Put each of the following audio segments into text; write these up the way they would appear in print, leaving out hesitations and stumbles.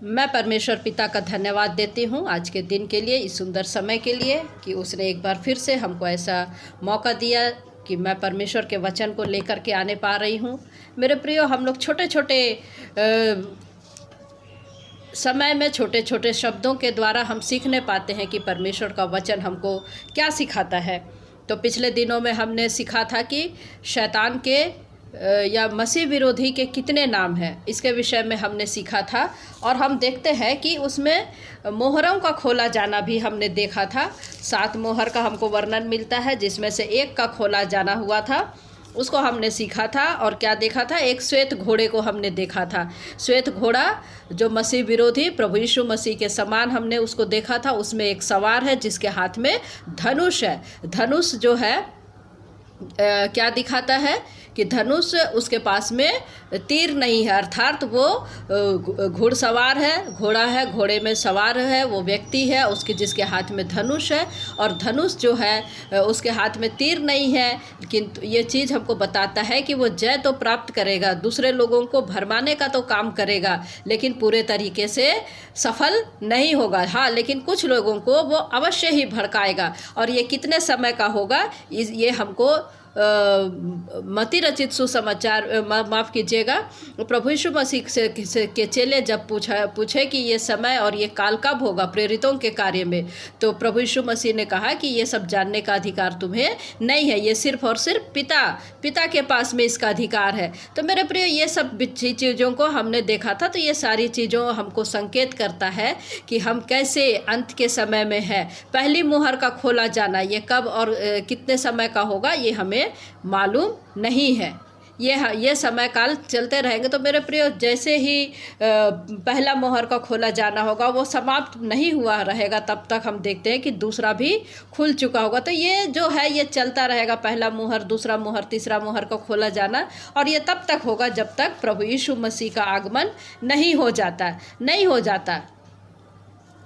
मैं परमेश्वर पिता का धन्यवाद देती हूँ आज के दिन के लिए, इस सुंदर समय के लिए कि उसने एक बार फिर से हमको ऐसा मौका दिया कि मैं परमेश्वर के वचन को लेकर के आने पा रही हूँ। मेरे प्रियो, हम लोग छोटे छोटे समय में छोटे छोटे शब्दों के द्वारा हम सीखने पाते हैं कि परमेश्वर का वचन हमको क्या सिखाता है। तो पिछले दिनों में हमने सीखा था कि शैतान के या मसीह विरोधी के कितने नाम हैं, इसके विषय में हमने सीखा था। और हम देखते हैं कि उसमें मोहरों का खोला जाना भी हमने देखा था। 7 मोहर का हमको वर्णन मिलता है, जिसमें से एक का खोला जाना हुआ था, उसको हमने सीखा था। और क्या देखा था? एक श्वेत घोड़े को हमने देखा था। श्वेत घोड़ा जो मसीह विरोधी प्रभु यीशु मसीह के समान हमने उसको देखा था। उसमें एक सवार है जिसके हाथ में धनुष है। धनुष जो है क्या दिखाता है कि धनुष उसके पास में तीर नहीं है, अर्थात वो घुड़सवार है, घोड़ा है, घोड़े में सवार है, वो व्यक्ति है उसके जिसके हाथ में धनुष है। और धनुष जो है उसके हाथ में तीर नहीं है, लेकिन ये चीज़ हमको बताता है कि वो जय तो प्राप्त करेगा, दूसरे लोगों को भरमाने का तो काम करेगा, लेकिन पूरे तरीके से सफल नहीं होगा। हाँ, लेकिन कुछ लोगों को वो अवश्य ही भड़काएगा। और ये कितने समय का होगा, ये हमको मती रचित सुसमाचार माफ़ कीजिएगा, प्रभु यीशु मसीह से के चेले जब पूछे कि ये समय और ये काल कब होगा प्रेरितों के कार्य में, तो प्रभु यीशु मसीह ने कहा कि ये सब जानने का अधिकार तुम्हें नहीं है, ये सिर्फ और सिर्फ पिता के पास में इसका अधिकार है। तो मेरे प्रिय, ये सब चीज़ों को हमने देखा था। तो ये सारी चीज़ों हमको संकेत करता है कि हम कैसे अंत के समय में है। पहली मुहर का खोला जाना ये कब और कितने समय का होगा, ये हमें मालूम नहीं है। ये समय काल चलते रहेंगे। तो मेरे प्रियो, जैसे ही पहला मोहर का खोला जाना होगा वो समाप्त नहीं हुआ रहेगा, तब तक हम देखते हैं कि दूसरा भी खुल चुका होगा। तो ये जो है ये चलता रहेगा, पहला मोहर, दूसरा मोहर, तीसरा मोहर का खोला जाना। और ये तब तक होगा जब तक प्रभु यीशु मसीह का आगमन नहीं हो जाता।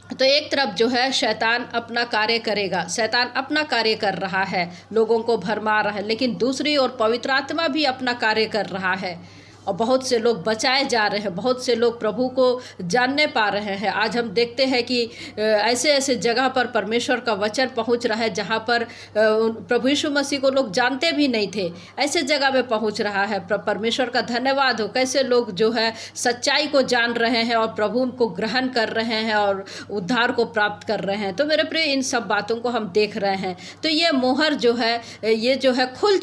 तो एक तरफ जो है शैतान अपना कार्य करेगा, शैतान अपना कार्य कर रहा है, लोगों को भरमा रहा है, लेकिन दूसरी ओर पवित्र आत्मा भी अपना कार्य कर रहा है और बहुत से लोग बचाए जा रहे हैं, बहुत से लोग प्रभु को जानने पा रहे हैं। आज हम देखते हैं कि ऐसे ऐसे जगह पर परमेश्वर का वचन पहुंच रहा है जहां पर प्रभु यीशु मसीह को लोग जानते भी नहीं थे, ऐसे जगह में पहुंच रहा है। परमेश्वर का धन्यवाद हो, कैसे लोग जो है सच्चाई को जान रहे हैं और प्रभु उनको ग्रहण कर रहे हैं और उद्धार को प्राप्त कर रहे हैं। तो मेरे प्रिय, इन सब बातों को हम देख रहे हैं। तो ये मोहर जो है ये जो है खुल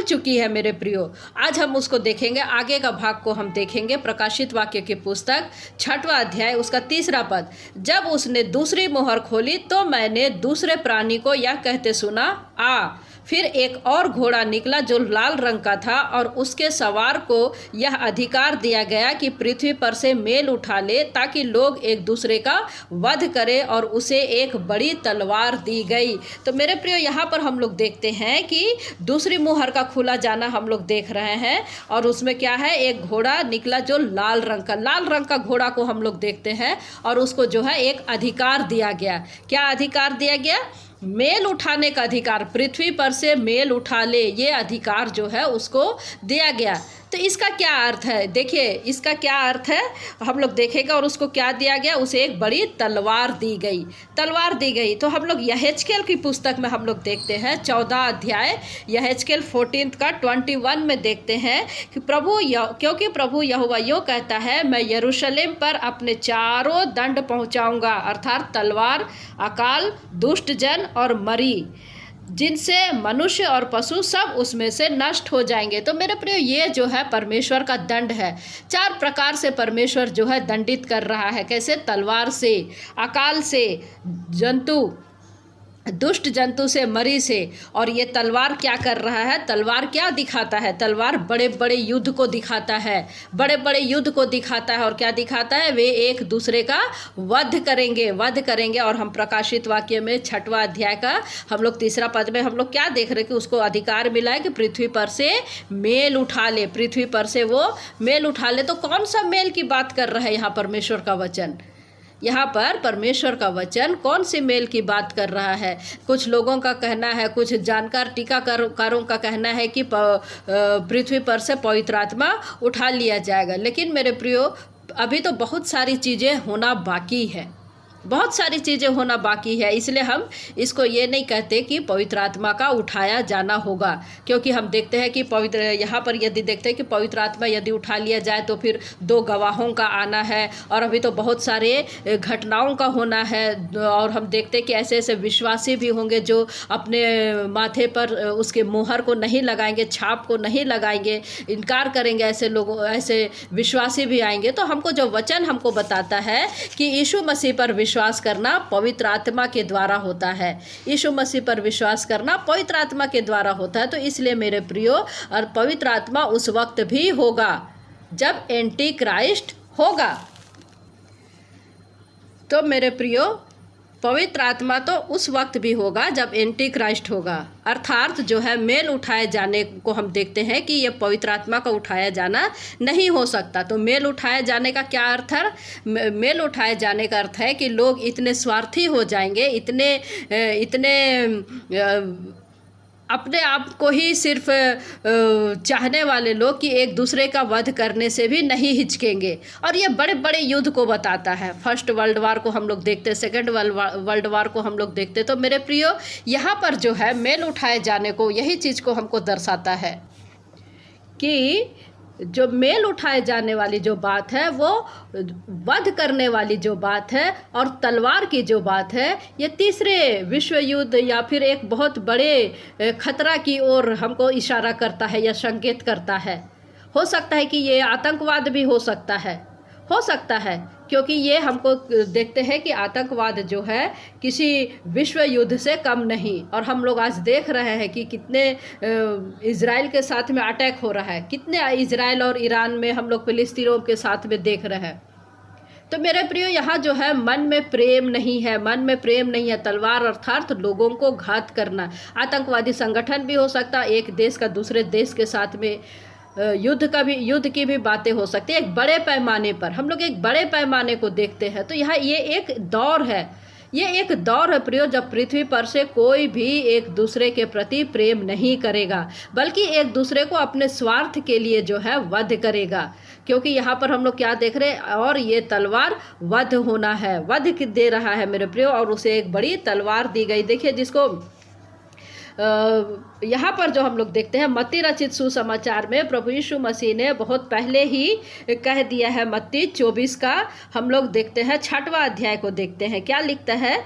चुकी है मेरे प्रियो। आज हम उसको देखेंगे, आगे का भाग को हम देखेंगे। प्रकाशित वाक्य की पुस्तक 6वां अध्याय उसका 3रा पद। जब उसने दूसरी मोहर खोली तो मैंने दूसरे प्राणी को यह कहते सुना, आ। फिर एक और घोड़ा निकला जो लाल रंग का था, और उसके सवार को यह अधिकार दिया गया कि पृथ्वी पर से मेल उठा ले, ताकि लोग एक दूसरे का वध करें, और उसे एक बड़ी तलवार दी गई। तो मेरे प्रियो, यहाँ पर हम लोग देखते हैं कि दूसरी मुहर का खुला जाना हम लोग देख रहे हैं। और उसमें क्या है, एक घोड़ा निकला जो लाल रंग का घोड़ा को हम लोग देखते हैं। और उसको जो है एक अधिकार दिया गया। क्या अधिकार दिया गया? मेल उठाने का अधिकार, पृथ्वी पर से मेल उठा ले, ये अधिकार जो है उसको दिया गया। तो इसका क्या अर्थ है? देखिए, इसका क्या अर्थ है हम लोग देखेंगे। और उसको क्या दिया गया? उसे एक बड़ी तलवार दी गई। तो हम लोग यहेजकेल की पुस्तक में हम लोग देखते हैं 14 अध्याय यहेजकेल 14 का 21 में देखते हैं कि क्योंकि प्रभु यहोवा यूँ कहता है, मैं यरूशलेम पर अपने चारों दंड पहुँचाऊँगा, अर्थात तलवार, अकाल, दुष्ट जन और मरी, जिनसे मनुष्य और पशु सब उसमें से नष्ट हो जाएंगे। तो मेरे प्रिय, ये जो है परमेश्वर का दंड है। 4 प्रकार से परमेश्वर जो है दंडित कर रहा है। कैसे? तलवार से, अकाल से, दुष्ट जंतु से, मरी से। और ये तलवार क्या कर रहा है? तलवार क्या दिखाता है? तलवार बड़े बड़े युद्ध को दिखाता है, और क्या दिखाता है? वे एक दूसरे का वध करेंगे। और हम प्रकाशित वाक्य में 6वां अध्याय का हम लोग 3रा पद में हम लोग क्या देख रहे हैं कि उसको अधिकार मिला है कि पृथ्वी पर से मेल उठा ले, तो कौन सा मेल की बात कर रहा है यहाँ परमेश्वर का वचन? यहाँ पर परमेश्वर का वचन कौन सी मेल की बात कर रहा है? कुछ लोगों का कहना है, कुछ जानकार टीकाकारों का कहना है कि पृथ्वी पर से पवित्र आत्मा उठा लिया जाएगा। लेकिन मेरे प्रियो, अभी तो बहुत सारी चीज़ें होना बाकी है, बहुत सारी चीज़ें होना बाकी है। इसलिए हम इसको ये नहीं कहते कि पवित्र आत्मा का उठाया जाना होगा, क्योंकि हम देखते हैं कि पवित्र यहाँ पर यदि देखते हैं कि पवित्र आत्मा यदि उठा लिया जाए तो फिर 2 गवाहों का आना है, और अभी तो बहुत सारे घटनाओं का होना है। और हम देखते हैं कि ऐसे ऐसे विश्वासी भी होंगे जो अपने माथे पर उसके मुहर को नहीं लगाएंगे, छाप को नहीं लगाएंगे, इनकार करेंगे। ऐसे लोगों, ऐसे विश्वासी भी आएंगे। तो हमको जो वचन हमको बताता है कि यीशु मसीह पर विश्वास करना पवित्र आत्मा के द्वारा होता है, यीशु मसीह पर विश्वास करना पवित्र आत्मा के द्वारा होता है। तो इसलिए मेरे प्रियो, और पवित्र आत्मा उस वक्त भी होगा जब एंटी क्राइस्ट होगा। तो मेरे प्रियो, पवित्र आत्मा तो उस वक्त भी होगा जब एंटी क्राइस्ट होगा, अर्थात जो है मेल उठाए जाने को हम देखते हैं कि ये पवित्र आत्मा का उठाया जाना नहीं हो सकता। तो मेल उठाए जाने का क्या अर्थ है? मेल उठाए जाने का अर्थ है कि लोग इतने स्वार्थी हो जाएंगे, इतने अपने आप को ही सिर्फ चाहने वाले लोग कि एक दूसरे का वध करने से भी नहीं हिचकेंगे। और ये बड़े बड़े युद्ध को बताता है। फर्स्ट वर्ल्ड वार को हम लोग देखते, सेकंड वर्ल्ड वार को हम लोग देखते। तो मेरे प्रियो, यहाँ पर जो है मेल उठाए जाने को, यही चीज़ को हमको दर्शाता है कि जो मेल उठाए जाने वाली जो बात है, वो वध करने वाली जो बात है और तलवार की जो बात है, ये तीसरे विश्व युद्ध या फिर एक बहुत बड़े खतरा की ओर हमको इशारा करता है या संकेत करता है। हो सकता है कि ये आतंकवाद भी हो सकता है, हो सकता है, क्योंकि ये हमको देखते हैं कि आतंकवाद जो है किसी विश्व युद्ध से कम नहीं। और हम लोग आज देख रहे हैं कि कितने इजराइल के साथ में अटैक हो रहा है, कितने इजराइल और ईरान में हम लोग फिलिस्तीनों के साथ में देख रहे हैं। तो मेरे प्रियो, यहाँ जो है मन में प्रेम नहीं है, मन में प्रेम नहीं है। तलवार अर्थात लोगों को घात करना। आतंकवादी संगठन भी हो सकता है, एक देश का दूसरे देश के साथ में युद्ध की भी बातें हो सकती है। एक बड़े पैमाने पर हम लोग एक बड़े पैमाने को देखते हैं। तो यहाँ ये एक दौर है, ये एक दौर है प्रियो, जब पृथ्वी पर से कोई भी एक दूसरे के प्रति प्रेम नहीं करेगा, बल्कि एक दूसरे को अपने स्वार्थ के लिए जो है वध करेगा। क्योंकि यहाँ पर हम लोग क्या देख रहे हैं, और ये तलवार वध होना है, वध दे रहा है मेरे प्रियो, और उसे एक बड़ी तलवार दी गई। देखिए, जिसको यहाँ पर जो हम लोग देखते हैं मत्ती रचित सुसमाचार में प्रभु यीशु मसीह ने बहुत पहले ही कह दिया है। मत्ती 24 का हम लोग देखते हैं 6वां अध्याय को देखते हैं। क्या लिखता है?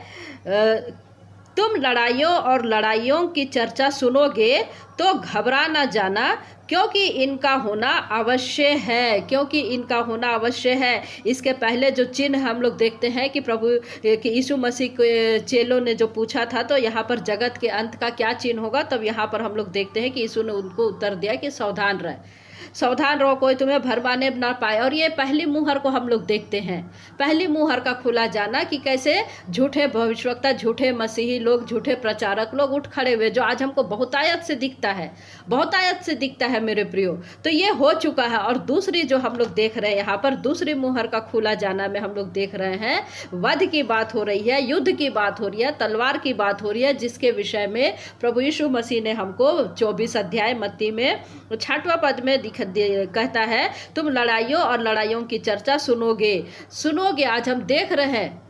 तुम लड़ाइयों और लड़ाइयों की चर्चा सुनोगे तो घबरा न जाना, क्योंकि इनका होना अवश्य है, क्योंकि इनका होना अवश्य है। इसके पहले जो चिन्ह हम लोग देखते हैं कि यीशु मसीह के चेलों ने जो पूछा था, तो यहाँ पर जगत के अंत का क्या चिन्ह होगा, तब यहाँ पर हम लोग देखते हैं कि यीशु ने उनको उत्तर दिया कि सावधान रहे, सावधान रहो, कोई तुम्हें भरमाने ना पाए। और ये पहली मुहर को हम लोग देखते हैं, पहली मुहर का खुला जाना, कि कैसे झूठे भविष्यवक्ता, झूठे मसीही लोग, झूठे प्रचारक लोग उठ खड़े हुए, जो आज हमको बहुतायत से दिखता है, बहुतायत से दिखता है मेरे प्रियो। तो ये हो चुका है। और दूसरी जो हम लोग देख रहे हैं यहाँ पर, दूसरी मुहर का खुला जाना में हम लोग देख रहे हैं वध की बात हो रही है, युद्ध की बात हो रही है, तलवार की बात हो रही है, जिसके विषय में प्रभु यीशु मसीह ने हमको 24 अध्याय मत्ती में 6वां पद में कहता है, तुम लड़ाइयों और लड़ाइयों की चर्चा सुनोगे। आज हम देख रहे हैं,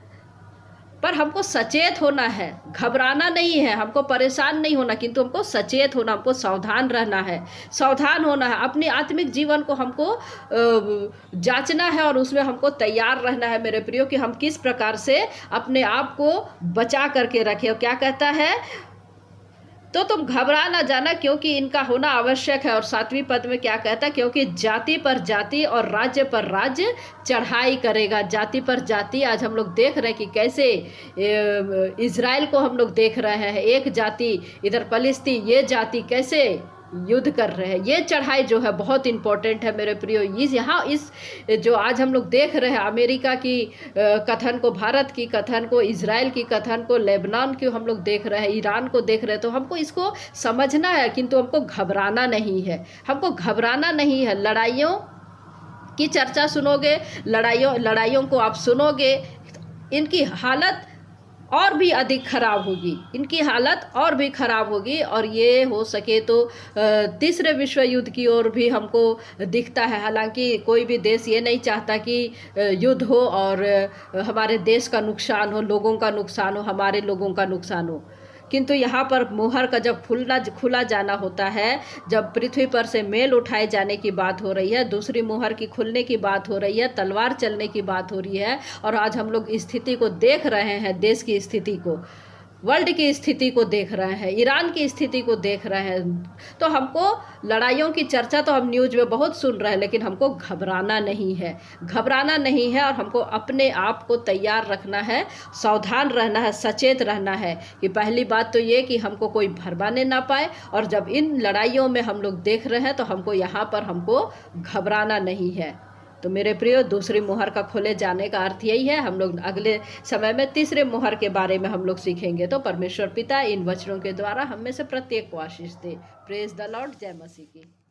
पर हमको सचेत होना है, घबराना नहीं है, हमको परेशान नहीं होना, किंतु हमको सचेत होना, हमको सावधान रहना है, सावधान होना है। अपने आत्मिक जीवन को हमको जांचना है और उसमें हमको तैयार रहना है मेरे प्रियो, कि हम किस प्रकार से अपने आप को बचा करके रखें। और क्या कहता है? तो तुम घबरा ना जाना, क्योंकि इनका होना आवश्यक है। और 7वें पद में क्या कहता है? क्योंकि जाति पर जाति और राज्य पर राज्य चढ़ाई करेगा। जाति पर जाति, आज हम लोग देख रहे हैं कि कैसे इजराइल को हम लोग देख रहे हैं, एक जाति इधर फिलिस्तीन, ये जाति कैसे युद्ध कर रहे हैं। ये चढ़ाई जो है बहुत इम्पोर्टेंट है मेरे प्रियो। इस जो आज हम लोग देख रहे हैं, अमेरिका की कथन को, भारत की कथन को, इजराइल की कथन को, लेबनान की हम लोग देख रहे हैं, ईरान को देख रहे हैं। तो हमको इसको समझना है, किंतु हमको घबराना नहीं है, हमको घबराना नहीं है। लड़ाइयों की चर्चा सुनोगे, लड़ाइयों को आप सुनोगे, इनकी हालत और भी अधिक खराब होगी, इनकी हालत और भी खराब होगी। और ये हो सके तो तीसरे विश्व युद्ध की ओर भी हमको दिखता है। हालांकि कोई भी देश ये नहीं चाहता कि युद्ध हो और हमारे देश का नुकसान हो, लोगों का नुकसान हो, हमारे लोगों का नुकसान हो। किंतु यहाँ पर मोहर का जब खुला जाना होता है, जब पृथ्वी पर से मेल उठाए जाने की बात हो रही है, दूसरी मोहर की खुलने की बात हो रही है, तलवार चलने की बात हो रही है, और आज हम लोग स्थिति को देख रहे हैं, देश की स्थिति को, वर्ल्ड की स्थिति को देख रहे हैं, ईरान की स्थिति को देख रहे हैं, तो हमको लड़ाइयों की चर्चा तो हम न्यूज़ में बहुत सुन रहे हैं, लेकिन हमको घबराना नहीं है, घबराना नहीं है। और हमको अपने आप को तैयार रखना है, सावधान रहना है, सचेत रहना है कि पहली बात तो ये कि हमको कोई भरमाने ना पाए। और जब इन लड़ाइयों में हम लोग देख रहे हैं तो हमको यहाँ पर हमको घबराना नहीं है। तो मेरे प्रियो, दूसरी मोहर का खोले जाने का अर्थ यही है। हम लोग अगले समय में तीसरे मोहर के बारे में हम लोग सीखेंगे। तो परमेश्वर पिता इन वचनों के द्वारा हम में से प्रत्येक को आशीष दे। Praise the Lord. जय मसीह की।